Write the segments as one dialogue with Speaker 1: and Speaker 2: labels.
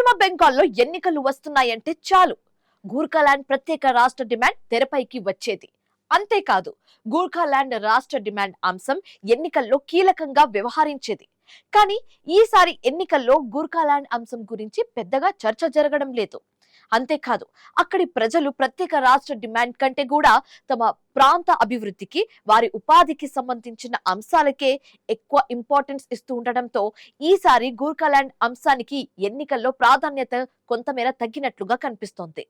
Speaker 1: పశ్చిమ బెంగాల్లో ఎన్నికలు వస్తున్నాయంటే చాలు గూర్ఖాలాండ్ ప్రత్యేక రాష్ట్ర డిమాండ్ తెరపైకి వచ్చేది. అంతేకాదు, గూర్ఖాలాండ్ రాష్ట్ర డిమాండ్ అంశం ఎన్నికల్లో కీలకంగా వ్యవహరించేది. కానీ ఈసారి ఎన్నికల్లో గూర్ఖాలాండ్ అంశం గురించి పెద్దగా చర్చ జరగడం లేదు. అంతేకాదు, అక్కడి ప్రజలు ప్రత్యేక రాష్ట్ర డిమాండ్ కంటే కూడా తమ ప్రాంత అభివృద్ధికి, వారి ఉపాధికి సంబంధించిన అంశాలకే ఎక్కువ ఇంపార్టెన్స్ ఇస్తూ ఉండడంతో ఈసారి గూర్ఖాలాండ్ అంశానికి ఎన్నికల్లో ప్రాధాన్యత కొంతమేర తగ్గినట్లుగా కనిపిస్తోంది.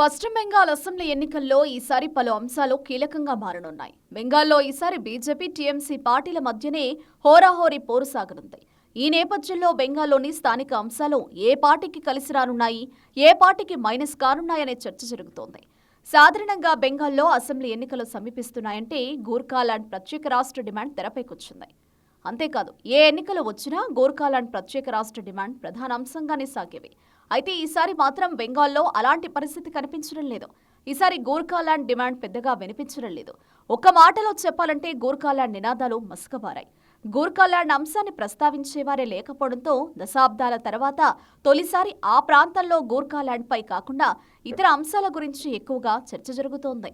Speaker 2: పశ్చిమ బెంగాల్ అసెంబ్లీ ఎన్నికల్లో ఈసారి పలు అంశాలు కీలకంగా మారనున్నాయి. బెంగాల్లో ఈసారి బీజేపీ, టీఎంసీ పార్టీల మధ్యనే హోరాహోరీ పోరు సాగనుంది. ఈ నేపథ్యంలో బెంగాల్లోని స్థానిక అంశాలు ఏ పార్టీకి కలిసి రానున్నాయి, ఏ పార్టీకి మైనస్ కానున్నాయనే చర్చ జరుగుతోంది. సాధారణంగా బెంగాల్లో అసెంబ్లీ ఎన్నికలు సమీపిస్తున్నాయంటే గూర్ఖాలాండ్ ప్రత్యేక రాష్ట్ర డిమాండ్ తెరపైకొచ్చింది. అంతేకాదు, ఏ ఎన్నికలు వచ్చినా గూర్ఖాలాండ్ ప్రత్యేక రాష్ట్ర డిమాండ్ ప్రధాన అంశంగానే సాగేవి. అయితే ఈసారి మాత్రం బెంగాల్లో అలాంటి పరిస్థితి కనిపించడం లేదు. ఈసారి గూర్ఖాలాండ్ డిమాండ్ పెద్దగా వినిపించడం లేదు. ఒక్క మాటలో చెప్పాలంటే గూర్ఖాలాండ్ నినాదాలు మసకబారాయి. గూర్ఖాలాండ్ అంశాన్ని ప్రస్తావించేవారే లేకపోవడంతో దశాబ్దాల తర్వాత తొలిసారి ఆ ప్రాంతంలో గూర్ఖాలాండ్పై కాకుండా ఇతర అంశాల గురించి ఎక్కువగా చర్చ జరుగుతోంది.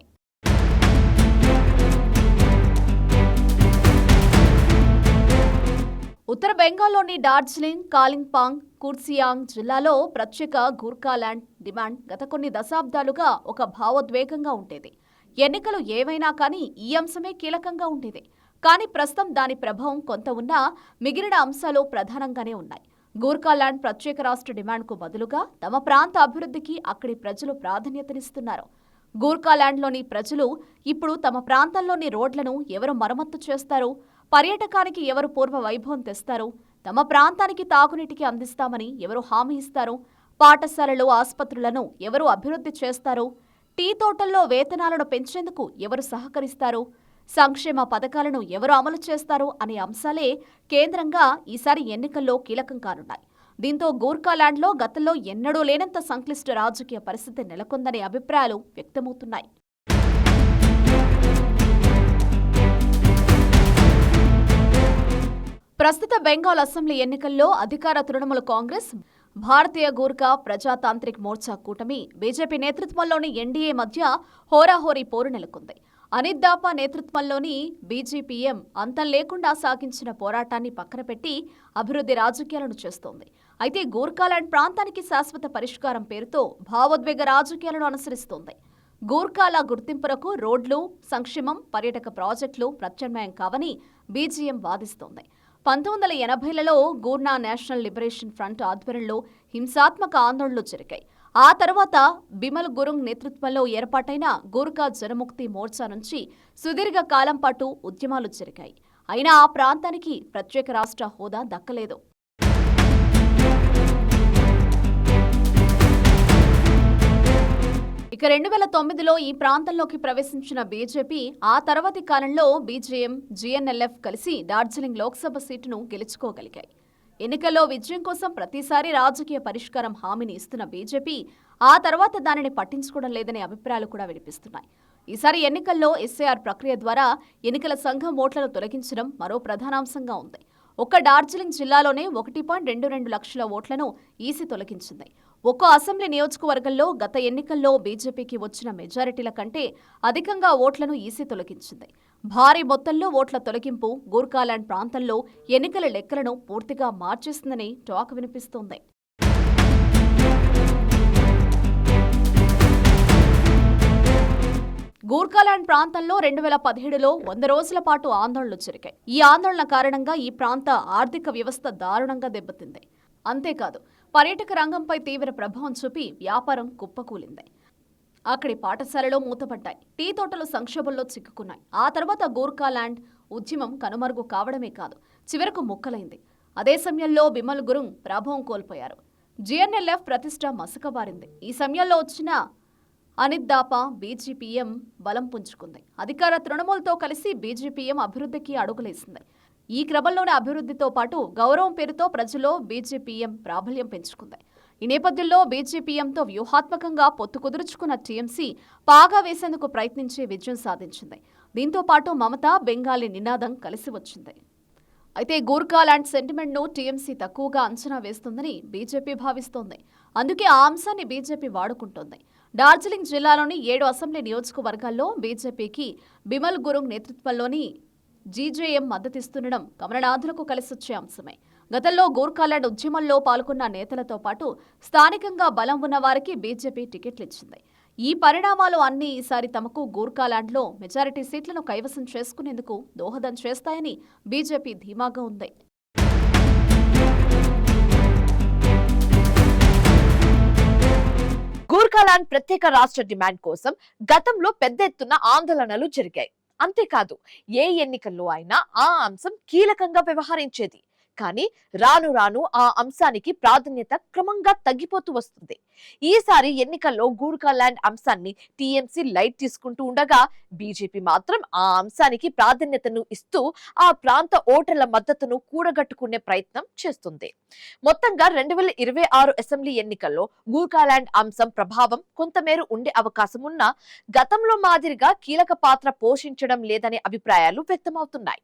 Speaker 2: ఉత్తర బెంగాల్లోని డార్జిలింగ్, కాలింపాంగ్, కుర్సియాంగ్ జిల్లాలో ప్రత్యేక గూర్ఖాలాండ్ డిమాండ్ గత కొన్ని దశాబ్దాలుగా ఒక భావోద్వేగంగా ఉండేది. ఎన్నికలు ఏవైనా కానీ ఈ అంశమే కీలకంగా ఉండేది. కానీ ప్రస్తుతం దాని ప్రభావం కొంత ఉన్నా మిగిలిన అంశాలు ప్రధానంగానే ఉన్నాయి. గూర్ఖాలాండ్ ప్రత్యేక రాష్ట్ర డిమాండ్కు బదులుగా తమ ప్రాంత అభివృద్ధికి అక్కడి ప్రజలు ప్రాధాన్యతనిస్తున్నారు. గూర్ఖాలాండ్లోని ప్రజలు ఇప్పుడు తమ ప్రాంతంలోని రోడ్లను ఎవరు మరమ్మత్తు చేస్తారు, పర్యాటకానికి ఎవరు పూర్వ వైభవం తెస్తారు, తమ ప్రాంతానికి తాగునీటికి అందిస్తామని ఎవరు హామీ ఇస్తారు, పాఠశాలలు, ఆసుపత్రులను ఎవరు అభివృద్ధి చేస్తారు, టీ తోటల్లో వేతనాలను పెంచేందుకు ఎవరు సహకరిస్తారు, సంక్షేమ పథకాలను ఎవరు అమలు చేస్తారు అనే అంశాలే కేంద్రంగా ఈసారి ఎన్నికల్లో కీలకం కానున్నాయి. దీంతో గూర్ఖాలాండ్లో గతంలో ఎన్నడూ లేనంత సంక్లిష్ట రాజకీయ పరిస్థితి నెలకొందనే అభిప్రాయాలు వ్యక్తమవుతున్నాయి. ప్రస్తుత బెంగాల్ అసెంబ్లీ ఎన్నికల్లో అధికార తృణమూల్ కాంగ్రెస్, భారతీయ గూర్ఖా ప్రజాతాంత్రిక్ మోర్చా కూటమి, బీజేపీ నేతృత్వంలోని ఎన్డీఏ మధ్య హోరాహోరీ పోరు నెలకొంది. అనిల్ దాపా నేతృత్వంలోని బీజేపీఎం అంతం లేకుండా సాగించిన పోరాటాన్ని పక్కన పెట్టి అభివృద్ధి రాజకీయాలను చేస్తోంది. అయితే గూర్ఖాలాండ్ ప్రాంతానికి శాశ్వత పరిష్కారం పేరుతో భావోద్వేగ రాజకీయాలను అనుసరిస్తోంది. గూర్ఖాల గుర్తింపులకు రోడ్లు, సంక్షేమం, పర్యాటక ప్రాజెక్టులు ప్రత్యామ్నాయం కావని బీజేఎం వాదిస్తోంది. 1980లలో గూర్నా నేషనల్ లిబరేషన్ ఫ్రంట్ ఆధ్వర్యంలో హింసాత్మక ఆందోళనలు జరిగాయి. ఆ తర్వాత బిమల్ గురుంగ్ నేతృత్వంలో ఏర్పాటైన గూర్ఖా జనముక్తి మోర్చా నుంచి సుదీర్ఘ కాలం పాటు ఉద్యమాలు జరిగాయి. అయినా ఆ ప్రాంతానికి ప్రత్యేక రాష్ట్ర హోదా దక్కలేదు. ఇక 2009లో ఈ ప్రాంతంలోకి ప్రవేశించిన బీజేపీ ఆ తర్వాతి కాలంలో బీజేఎం, జీఎన్ఎల్ఎఫ్ కలిసి డార్జిలింగ్ లోక్సభ సీటును గెలుచుకోగలిగాయి. ఎన్నికల్లో విజయం కోసం ప్రతిసారి రాజకీయ పరిష్కారం హామీని ఇస్తున్న బీజేపీ ఆ తర్వాత దానిని పట్టించుకోవడం లేదనే అభిప్రాయాలు కూడా వినిపిస్తున్నాయి. ఈసారి ఎన్నికల్లో ఎస్ఐఆర్ ప్రక్రియ ద్వారా ఎన్నికల సంఘం ఓట్లను తొలగించడం మరో ప్రధానాంశంగా ఉంది. ఒక్క డార్జిలింగ్ జిల్లాలోనే 1.22 లక్షల ఓట్లను ఈసీ తొలగించింది. ఒక్కో అసెంబ్లీ నియోజకవర్గంలో గత ఎన్నికల్లో బీజేపీకి వచ్చిన మెజారిటీల కంటే అధికంగా ఓట్లను ఈసీ తొలగించింది. భారీ మొత్తంలో ఓట్ల తొలగింపు గూర్ఖాలాండ్ ప్రాంతంలో ఎన్నికల లెక్కలను పూర్తిగా మార్చేస్తుందని టాక్ వినిపిస్తోంది. గూర్ఖాలాండ్ ప్రాంతంలో 2017లో 100 రోజుల పాటు ఆందోళనలు జరిగాయి. ఈ ఆందోళన కారణంగా ఈ ప్రాంత ఆర్థిక వ్యవస్థ దారుణంగా దెబ్బతింది. అంతేకాదు, పర్యాటక రంగంపై తీవ్ర ప్రభావం చూపి వ్యాపారం కుప్పకూలింది. అక్కడి పాఠశాలలు మూతపడ్డాయి, టీ తోటలు సంక్షోభంలో చిక్కుకున్నాయి. ఆ తర్వాత గూర్ఖాలాండ్ ఉద్యమం కనుమరుగు కావడమే కాదు, చివరకు ముక్కలైంది. అదే సమయంలో బిమల్ గురుంగ్ ప్రభావం కోల్పోయారు. జీఎన్ఎల్ఎఫ్ ప్రతిష్ట మసకబారింది. ఈ సమయంలో వచ్చిన అనిల్ దాపా బీజేపీఎం బలం పుంజుకుంది. అధికార తృణమూల్తో కలిసి బీజేపీఎం అభివృద్ధికి అడుగులేసింది. ఈ క్రమంలోనే అభివృద్ధితో పాటు గౌరవం పేరుతో ప్రజల్లో బీజేపీఎం ప్రాబల్యం పెంచుకుంది. ఈ నేపథ్యంలో బీజేపీఎంతో వ్యూహాత్మకంగా పొత్తు కుదుర్చుకున్న టీఎంసీ పాగా వేసేందుకు ప్రయత్నించి విజయం సాధించింది. దీంతో పాటు మమతా బెంగాలీ నినాదం కలిసి వచ్చింది. అయితే గూర్ఖాలాండ్ సెంటిమెంట్ను టీఎంసీ తక్కువగా అంచనా వేస్తుందని బీజేపీ భావిస్తోంది. అందుకే ఆ అంశాన్ని బీజేపీ వాడుకుంటోంది. డార్జిలింగ్ జిల్లాలోని 7 అసెంబ్లీ నియోజకవర్గాల్లో బీజేపీకి బిమల్ గురుంగ్ నేతృత్వంలోని జీజేఎం మద్దతిస్తుండడం కమలనాథులకు కలిసొచ్చే అంశమే. గతంలో గూర్ఖాలాండ్ ఉద్యమంలో పాల్గొన్న నేతలతో పాటు స్థానికంగా బలం ఉన్న వారికి బీజేపీ టికెట్లు ఇచ్చింది. ఈ పరిణామాలు అన్నీ ఈసారి తమకు గూర్ఖాలాండ్లో మెజారిటీ సీట్లను కైవసం చేసుకునేందుకు దోహదం చేస్తాయని బీజేపీ ధీమాగా ఉంది.
Speaker 1: గూర్ఖాలాండ్ ప్రత్యేక రాష్ట్ర డిమాండ్ కోసం గతంలో పెద్ద ఎత్తున ఆందోళనలు జరిగాయి. అంతేకాదు ఏ ఎన్నికల్లో అయినా ఆ అంశం కీలకంగా వ్యవహరించేది. కానీ రాను రాను ఆ అంశానికి ప్రాధాన్యత క్రమంగా తగ్గిపోతూ వస్తుంది. ఈసారి ఎన్నికల్లో గూర్ఖాలాండ్ అంశాన్ని టీఎంసీ లైట్ తీసుకుంటూ ఉండగా బీజేపీ మాత్రం ఆ అంశానికి ప్రాధాన్యతను ఇస్తూ ఆ ప్రాంత ఓటర్ల మద్దతును కూడగట్టుకునే ప్రయత్నం చేస్తుంది. మొత్తంగా 2026 అసెంబ్లీ ఎన్నికల్లో గూర్ఖాలాండ్ అంశం ప్రభావం కొంతమేర ఉండే అవకాశం ఉన్నా గతంలో మాదిరిగా కీలక పాత్ర పోషించడం లేదనే అభిప్రాయాలు వ్యక్తమవుతున్నాయి.